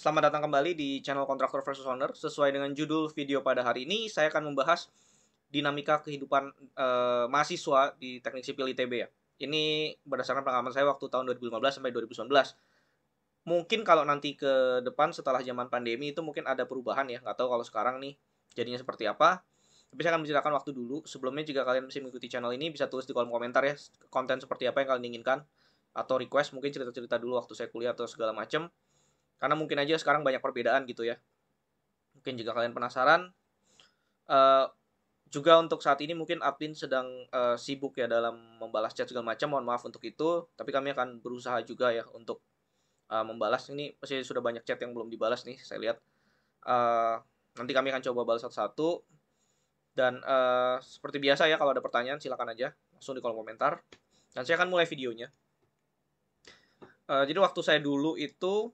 Selamat datang kembali di channel Kontraktor versus Owner. Sesuai dengan judul video pada hari ini, saya akan membahas dinamika kehidupan mahasiswa di Teknik Sipil ITB ya. Ini berdasarkan pengalaman saya waktu tahun 2015 sampai 2019. Mungkin kalau nanti ke depan setelah zaman pandemi itu mungkin ada perubahan ya. Nggak tahu kalau sekarang nih jadinya seperti apa. Tapi saya akan menceritakan waktu dulu. Sebelumnya jika kalian masih mengikuti channel ini, bisa tulis di kolom komentar ya, konten seperti apa yang kalian inginkan. Atau request mungkin cerita-cerita dulu waktu saya kuliah atau segala macam. Karena mungkin aja sekarang banyak perbedaan gitu ya. Mungkin jika kalian penasaran, uh, juga untuk saat ini mungkin admin sedang sibuk ya dalam membalas chat segala macam. Mohon maaf untuk itu, tapi kami akan berusaha juga ya untuk membalas. Ini masih sudah banyak chat yang belum dibalas nih, saya lihat. Nanti kami akan coba balas satu-satu. Dan seperti biasa ya, kalau ada pertanyaan silakan aja langsung di kolom komentar. Dan saya akan mulai videonya. Jadi waktu saya dulu itu,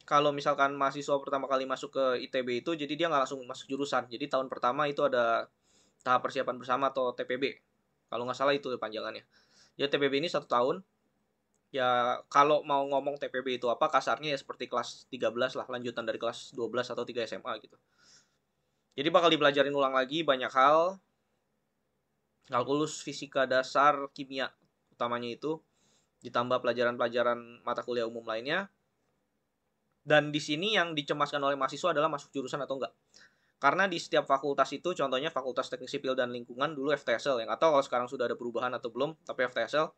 kalau misalkan mahasiswa pertama kali masuk ke ITB itu, jadi dia nggak langsung masuk jurusan. Jadi tahun pertama itu ada tahap persiapan bersama atau TPB. Kalau nggak salah itu panjangannya. Jadi TPB ini 1 tahun. Ya kalau mau ngomong TPB itu apa, kasarnya ya seperti kelas 13 lah, lanjutan dari kelas 12 atau 3 SMA gitu. Jadi bakal dipelajarin ulang lagi banyak hal. Kalkulus, fisika dasar, kimia utamanya itu. Ditambah pelajaran-pelajaran mata kuliah umum lainnya. Dan di sini yang dicemaskan oleh mahasiswa adalah masuk jurusan atau enggak. Karena di setiap fakultas itu, contohnya Fakultas Teknik Sipil dan Lingkungan, dulu FTSL, yang atau kalau sekarang sudah ada perubahan atau belum, tapi FTSL,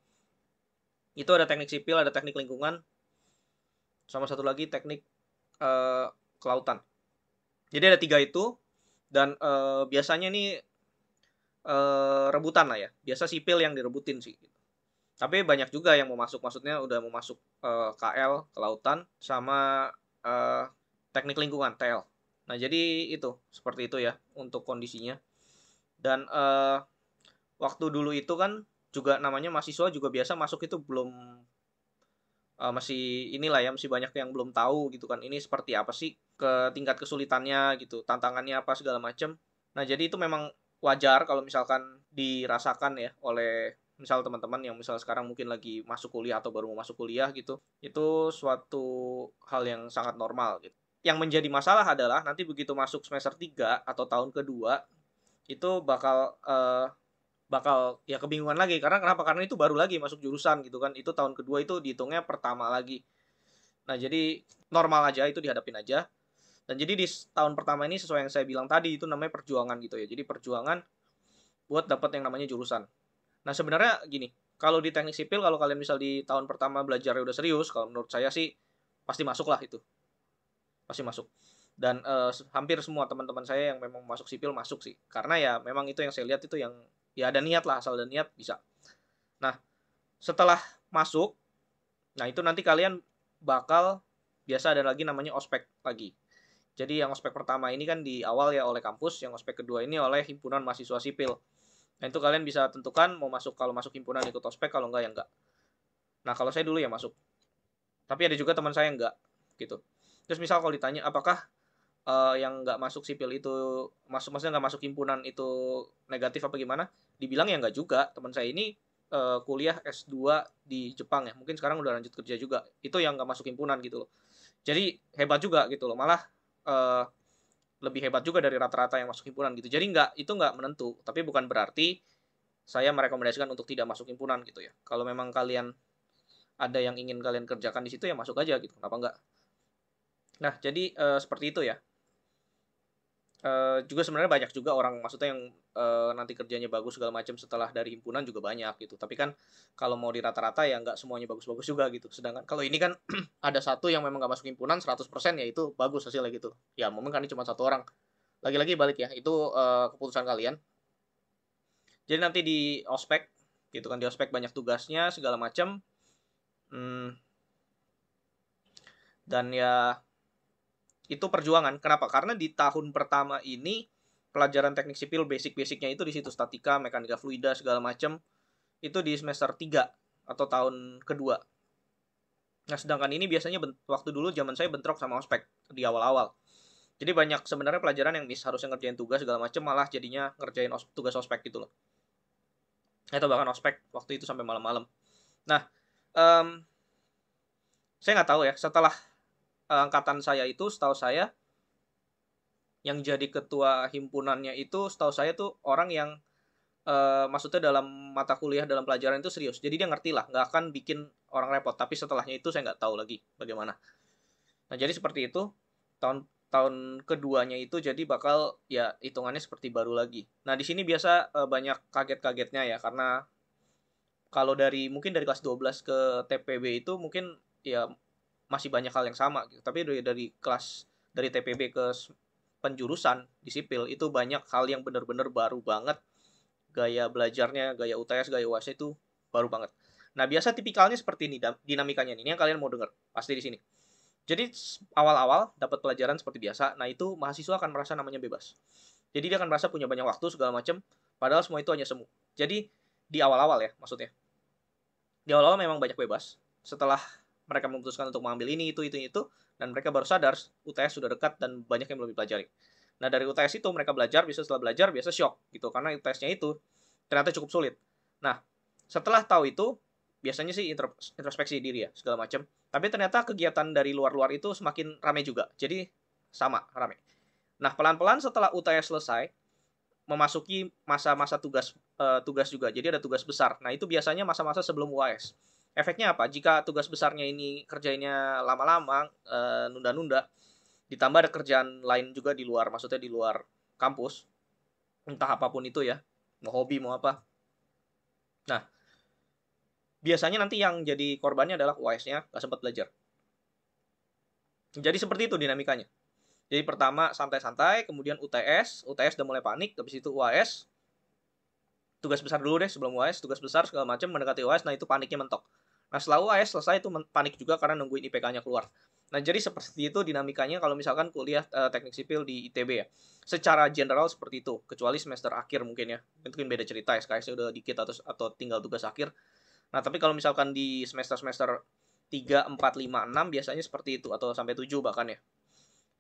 itu ada teknik sipil, ada teknik lingkungan, sama satu lagi teknik kelautan. Jadi ada 3 itu, dan biasanya ini rebutan lah ya. Biasa sipil yang direbutin sih. Tapi banyak juga yang mau masuk, maksudnya udah mau masuk KL, kelautan, sama teknik lingkungan, TL. Nah jadi itu, seperti itu ya untuk kondisinya. Dan waktu dulu itu kan juga namanya mahasiswa juga biasa masuk itu belum masih inilah ya, masih banyak yang belum tahu gitu kan, ini seperti apa sih ke tingkat kesulitannya gitu, tantangannya apa segala macam. Nah jadi itu memang wajar kalau misalkan dirasakan ya oleh misal teman-teman yang misal sekarang mungkin lagi masuk kuliah atau baru mau masuk kuliah gitu, itu suatu hal yang sangat normal gitu. Yang menjadi masalah adalah nanti begitu masuk semester 3 atau tahun kedua itu bakal ya kebingungan lagi. Karena kenapa? Karena itu baru lagi masuk jurusan gitu kan. Itu tahun kedua itu dihitungnya pertama lagi. Nah, jadi normal aja, itu dihadapin aja. Dan jadi di tahun pertama ini sesuai yang saya bilang tadi, itu namanya perjuangan gitu ya. Jadi perjuangan buat dapat yang namanya jurusan. Nah, sebenarnya gini, kalau di teknik sipil, kalau kalian misal di tahun pertama belajarnya udah serius, kalau menurut saya sih pasti masuk lah itu. Pasti masuk. Dan hampir semua teman-teman saya yang memang masuk sipil masuk sih. Karena ya memang itu yang saya lihat itu yang ya ada niat lah, asal ada niat bisa. Nah, setelah masuk, nah itu nanti kalian bakal biasa ada lagi namanya ospek lagi. Jadi yang ospek pertama ini kan di awal ya oleh kampus, yang ospek kedua ini oleh himpunan mahasiswa sipil. Nah itu kalian bisa tentukan mau masuk, kalau masuk himpunan ikut ospek, kalau enggak ya enggak. Nah kalau saya dulu ya masuk, tapi ada juga teman saya yang enggak gitu. Terus misal kalau ditanya apakah yang nggak masuk sipil itu maksudnya nggak masuk himpunan itu negatif apa gimana, dibilang ya nggak juga. Teman saya ini kuliah S2 di Jepang ya, mungkin sekarang udah lanjut kerja juga, itu yang nggak masuk himpunan gitu loh. Jadi hebat juga gitu loh, malah uh, lebih hebat juga dari rata-rata yang masuk himpunan gitu. Jadi nggak, itu nggak menentu, tapi bukan berarti saya merekomendasikan untuk tidak masuk himpunan gitu ya. Kalau memang kalian ada yang ingin kalian kerjakan di situ ya masuk aja gitu, kenapa nggak. Nah jadi seperti itu ya. Juga sebenarnya banyak juga orang maksudnya yang nanti kerjanya bagus segala macam setelah dari himpunan juga banyak gitu. Tapi kan kalau mau di rata-rata ya nggak semuanya bagus-bagus juga gitu. Sedangkan kalau ini kan ada satu yang memang nggak masuk himpunan 100% ya itu bagus hasilnya gitu. Ya mungkin kan ini cuma satu orang. Lagi-lagi balik ya, itu keputusan kalian. Jadi nanti di ospek gitu kan, di ospek banyak tugasnya segala macam. Dan ya itu perjuangan. Kenapa? Karena di tahun pertama ini pelajaran teknik sipil basic-basicnya itu di situ, statika, mekanika fluida segala macam itu di semester 3 atau tahun kedua. Nah, sedangkan ini biasanya waktu dulu zaman saya bentrok sama ospek di awal-awal. Jadi banyak sebenarnya pelajaran yang harusnya ngerjain tugas segala macam malah jadinya ngerjain tugas ospek gitu loh. Atau bahkan ospek waktu itu sampai malam-malam. Nah, saya nggak tahu ya setelah angkatan saya itu setahu saya yang jadi ketua himpunannya itu setahu saya tuh orang yang maksudnya dalam mata kuliah dalam pelajaran itu serius. Jadi dia ngerti lah, nggak akan bikin orang repot. Tapi setelahnya itu saya nggak tahu lagi bagaimana. Nah jadi seperti itu tahun tahun keduanya itu jadi bakal ya hitungannya seperti baru lagi. Nah di sini biasa banyak kaget-kagetnya ya karena kalau dari mungkin dari kelas 12 ke TPB itu mungkin ya masih banyak hal yang sama gitu. Tapi dari kelas dari TPB ke penjurusan di sipil itu banyak hal yang benar-benar baru banget. Gaya belajarnya, gaya UTS, gaya UAS itu baru banget. Nah, biasa tipikalnya seperti ini dinamikanya ini yang kalian mau dengar pasti di sini. Jadi awal-awal dapat pelajaran seperti biasa. Nah, itu mahasiswa akan merasa namanya bebas. Jadi dia akan merasa punya banyak waktu segala macam, padahal semua itu hanya semu. Jadi di awal-awal ya maksudnya. Di awal-awal memang banyak bebas. Setelah mereka memutuskan untuk mengambil ini, itu, dan mereka baru sadar UTS sudah dekat dan banyak yang belum dipelajari. Nah, dari UTS itu mereka belajar, setelah belajar biasa shock gitu, karena UTS-nya itu ternyata cukup sulit. Nah, setelah tahu itu, biasanya sih introspeksi diri ya, segala macam. Tapi ternyata kegiatan dari luar-luar itu semakin ramai juga. Jadi, sama, ramai. Nah, pelan-pelan setelah UTS selesai, memasuki masa-masa tugas juga. Jadi ada tugas besar. Nah, itu biasanya masa-masa sebelum UAS. Efeknya apa? Jika tugas besarnya ini kerjanya lama-lama, nunda-nunda, ditambah ada kerjaan lain juga di luar, maksudnya di luar kampus, entah apapun itu ya, mau hobi, mau apa. Nah, biasanya nanti yang jadi korbannya adalah UAS-nya nggak sempat belajar. Jadi seperti itu dinamikanya. Jadi pertama santai-santai, kemudian UTS udah mulai panik, habis itu UAS, tugas besar dulu deh sebelum UAS, tugas besar segala macam mendekati UAS, nah itu paniknya mentok. Nah setelah UAS selesai itu panik juga karena nungguin IPK-nya keluar. Nah jadi seperti itu dinamikanya kalau misalkan kuliah teknik sipil di ITB ya. Secara general seperti itu, kecuali semester akhir mungkin ya. Mungkin beda cerita ya, SKS udah dikit atau tinggal tugas akhir. Nah tapi kalau misalkan di semester-semester 3, 4, 5, 6 biasanya seperti itu, atau sampai 7 bahkan ya.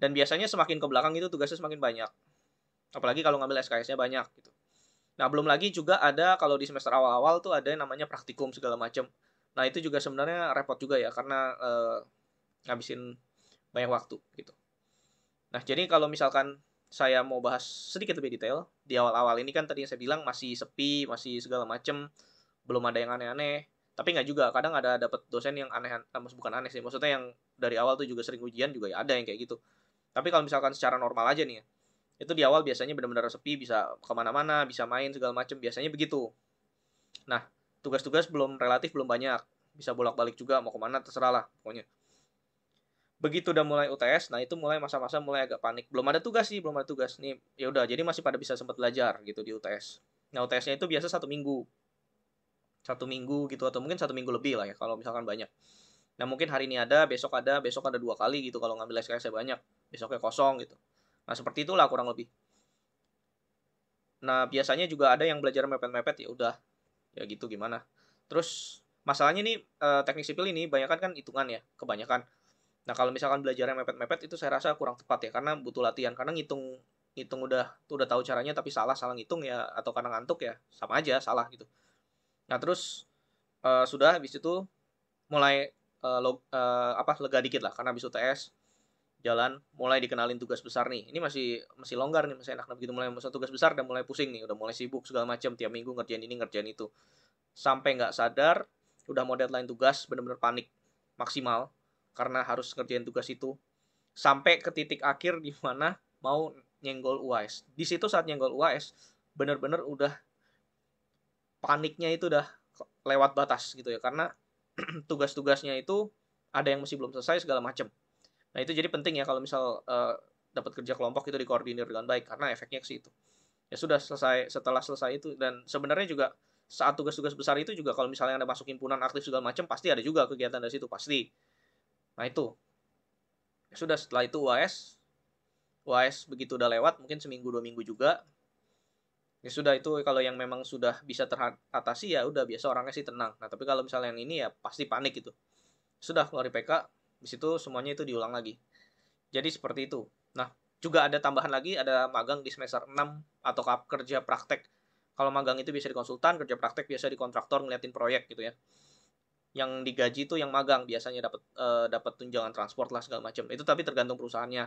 Dan biasanya semakin ke belakang itu tugasnya semakin banyak. Apalagi kalau ngambil SKS-nya banyak gitu. Nah, belum lagi juga ada kalau di semester awal-awal tuh ada yang namanya praktikum segala macam. Nah, itu juga sebenarnya repot juga ya karena ngabisin banyak waktu gitu. Nah, jadi kalau misalkan saya mau bahas sedikit lebih detail, di awal-awal ini kan tadi yang saya bilang masih sepi, masih segala macam, belum ada yang aneh-aneh. Tapi nggak juga, kadang ada dapat dosen yang aneh, bukan aneh sih, maksudnya yang dari awal tuh juga sering ujian juga ya ada yang kayak gitu. Tapi kalau misalkan secara normal aja nih ya, itu di awal biasanya benar-benar sepi, bisa kemana-mana, bisa main segala macam, biasanya begitu. Nah, tugas-tugas belum banyak, bisa bolak-balik juga mau kemana terserah lah pokoknya. Begitu udah mulai UTS, nah itu mulai masa-masa mulai agak panik. Belum ada tugas sih, belum ada tugas nih. Ya udah, jadi masih pada bisa sempat belajar gitu di UTS. Nah UTS-nya itu biasa 1 minggu, 1 minggu gitu atau mungkin 1 minggu lebih lah ya kalau misalkan banyak. Nah mungkin hari ini ada, besok ada 2 kali gitu kalau ngambil SKS banyak, besoknya kosong gitu. Nah seperti itulah kurang lebih. Nah, biasanya juga ada yang belajar mepet-mepet ya udah, ya gitu gimana. Terus masalahnya nih teknik sipil ini banyakan kan hitungan ya, kebanyakan. Nah, kalau misalkan belajarnya mepet-mepet itu saya rasa kurang tepat ya karena butuh latihan. Karena ngitung ngitung udah tahu caranya tapi salah ngitung ya atau karena ngantuk ya sama aja salah gitu. Nah, terus sudah habis itu mulai lega dikit lah karena habis UTS jalan mulai dikenalin tugas besar nih. Ini masih longgar nih, masih enak. Nah, begitu mulai masuk tugas besar dan mulai pusing nih, udah mulai sibuk segala macam tiap minggu ngerjain ini ngerjain itu. Sampai nggak sadar udah mau deadline tugas, bener-bener panik maksimal karena harus ngerjain tugas itu. Sampai ke titik akhir di mana mau nyenggol UAS. Di situ saat nyenggol UAS bener-bener udah paniknya itu udah lewat batas gitu ya karena tugas-tugasnya itu ada yang masih belum selesai segala macam. Nah, itu jadi penting ya kalau misal dapat kerja kelompok itu dikoordinir dengan baik karena efeknya ke situ. Ya sudah setelah selesai itu dan sebenarnya juga saat tugas-tugas besar itu juga kalau misalnya Anda masuk himpunan aktif segala macam pasti ada juga kegiatan dari situ pasti. Nah, itu. Ya sudah setelah itu UAS. UAS begitu udah lewat mungkin seminggu 2 minggu juga. Ya sudah itu kalau yang memang sudah bisa teratasi ya udah biasa orangnya sih tenang. Nah, tapi kalau misalnya yang ini ya pasti panik gitu. Sudah keluar IPK, di situ semuanya itu diulang lagi. Jadi seperti itu. Nah, juga ada tambahan lagi, ada magang di semester 6 atau kerja praktek. Kalau magang itu bisa di konsultan, kerja praktek biasa di kontraktor ngeliatin proyek gitu ya. Yang digaji itu yang magang, biasanya dapat tunjangan transport lah segala macam. Itu tapi tergantung perusahaannya.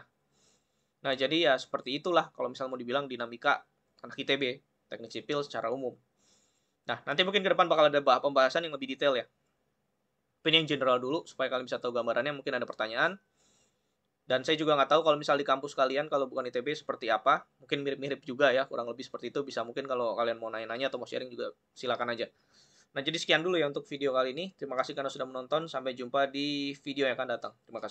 Nah, jadi ya seperti itulah kalau misalnya mau dibilang dinamika anak ITB, teknik sipil secara umum. Nah, nanti mungkin ke depan bakal ada pembahasan yang lebih detail ya. Ini yang general dulu, supaya kalian bisa tahu gambarannya, mungkin ada pertanyaan. Dan saya juga nggak tahu kalau misal di kampus kalian, kalau bukan ITB, seperti apa. Mungkin mirip-mirip juga ya, kurang lebih seperti itu. Bisa mungkin kalau kalian mau nanya-nanya atau mau sharing juga, silakan aja. Nah, jadi sekian dulu ya untuk video kali ini. Terima kasih karena sudah menonton. Sampai jumpa di video yang akan datang. Terima kasih.